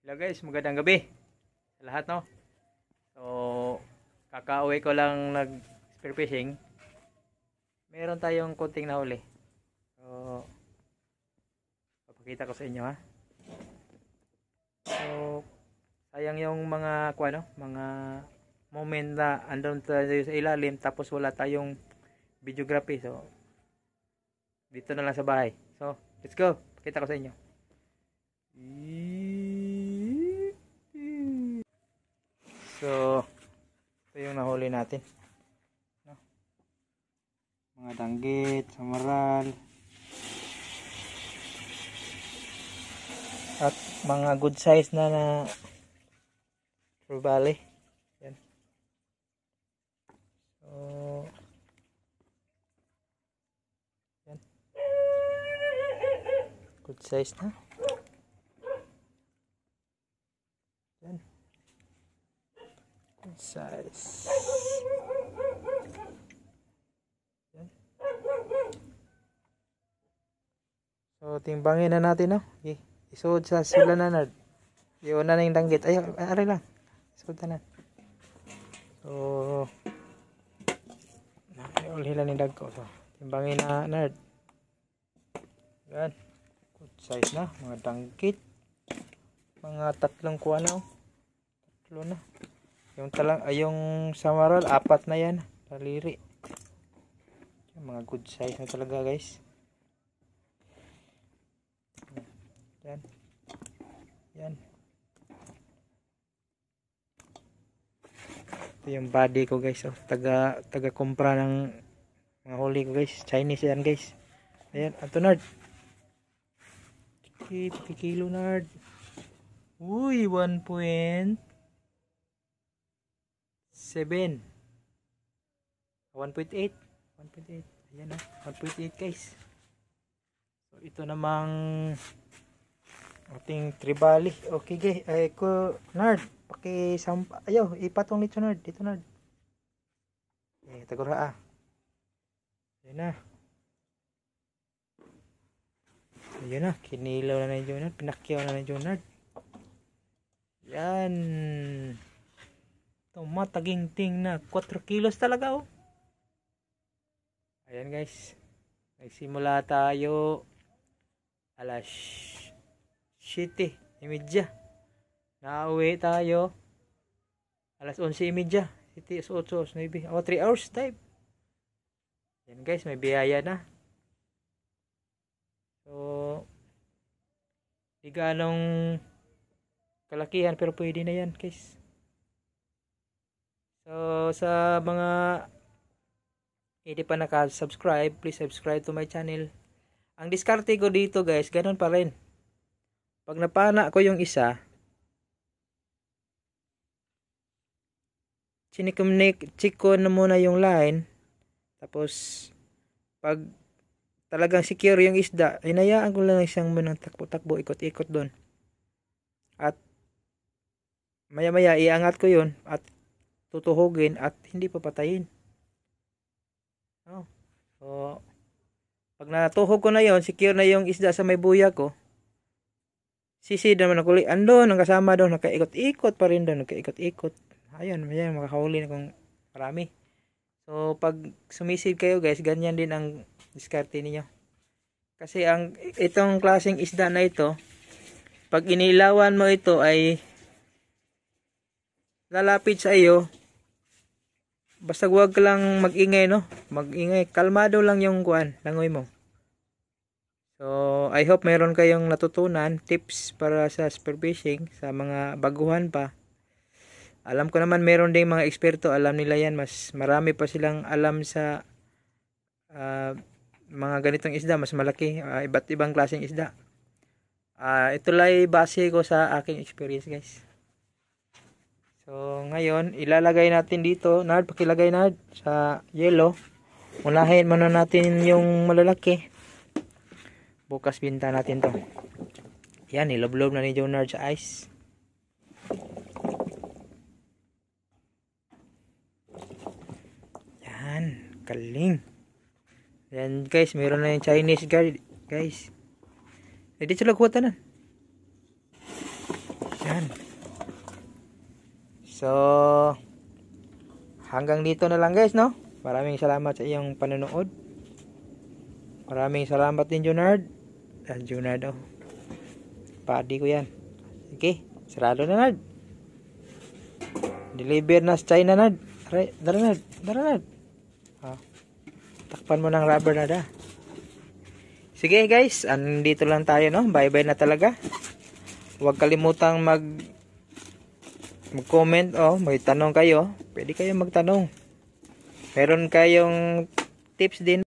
Hello guys, magandang gabi sa lahat, no? So, kakauwi ko lang nag-spear fishing. Meron tayong konting nahuli. So, papakita ko sa inyo, ha. So, sayang yung mga mga moment na andun tayo sa ilalim tapos wala tayong videography. So, dito na lang sa bahay. So, let's go. Pakita ko sa inyo. So, ito yung nahuli natin, no? Mga danggit, samaral, at mga good size na trevally. Yan. So, yan. Good size na. Yan. Good size. Yan. So, timbangin na natin, no? Okay. Isuod sa sila na nard. Iyon na yung danggit. Ay, ari lang. Isuod na. So, ulhila ni dag ko. So, timbangin na nard. Yan. Good size na. Mga danggit. Mga tatlong kuha na. Tatlo na. Yung samaral, 4 na yan. Taliri. Mga good size na talaga, guys. Yan. Yan. Ito yung body ko, guys. Oh, taga kumpra ng mga huli ko, guys. Chinese yan, guys. Ayan. Ito, nard. Kilo, nard. Uy, 1.7. 1.8. Ayan, 1.8, guys. So, ito namang ating trevally. Okay, guys. Ay ko, nard. Pakisampa. Ayaw, ipatong nito, nard. Dito, nard. Eh, tagura, ah. Ayan na. Ayan na. Kinilaw na yung nard. Pinakyaw na yung nard. Yan. Ito, mataging-ting na. 4 kilos talaga, oh. Ayan, guys. Nagsimula tayo alas 7:30. Nauwi tayo alas 11:30. 7, 8, 9. Oh, 3 hours time. Yan, guys, may biyaya na. So, di ganong kalakihan pero pwede na yan, guys. So, sa mga hindi pa naka-subscribe, please subscribe to my channel. Ang diskarte ko dito, guys, ganun pa rin. Pag napana ko yung isa, check ko na muna yung line. Tapos, pag talagang secure yung isda, hinayaan ko lang siyang munang takbo-takbo, ikot-ikot doon. At maya-maya iangat ko yun at tutuhugin at hindi papatayin. Oh. So, pag natuhog ko na yon, secure na yung isda sa may buya ko, sisid naman ako ulit. Andun, ang kasama doon, nakaikot-ikot pa rin doon, nakaikot-ikot. Ayun, makahuli na kung marami. So, pag sumisid kayo, guys, ganyan din ang diskarte niyo. Kasi itong klaseng isda na ito, pag inilawan mo ito ay lalapit sa iyo. Basta huwag ka lang mag-ingay, no? Mag-ingay. Kalmado lang yung langoy mo. So, I hope meron kayong natutunan. Tips para sa spear fishing. Sa mga baguhan pa. Alam ko naman meron ding mga eksperto. Alam nila yan. Mas marami pa silang alam sa mga ganitong isda. Mas malaki. Iba't ibang klaseng isda. Ito lang base ko sa aking experience, guys. So, ngayon, ilalagay natin dito, nard, pakilagay nard sa yellow. Unahin muna natin yung malalaki. Bukas binta natin to. Yan, iloblob na ni John Nard sa ice. Yan, kaling. Yan, guys, meron na yung Chinese guys. Dito sila kuha na. Yan. Yan. So, hanggang dito na lang guys, no? Maraming salamat sa iyong panonood. Maraming salamat din, Junard. Junard, oh. Padi ko yan. Okay, sarado na, Nard. Deliver na sa China, Nard. Dara, Nard. Dara, Nard. Takpan mo ng rubber, Nard, ah. Sige guys, andito lang tayo, no? Bye-bye na talaga. Huwag kalimutang mag-comment, oh. May tanong kayo. Pwede kayo magtanong. Meron kayong tips din.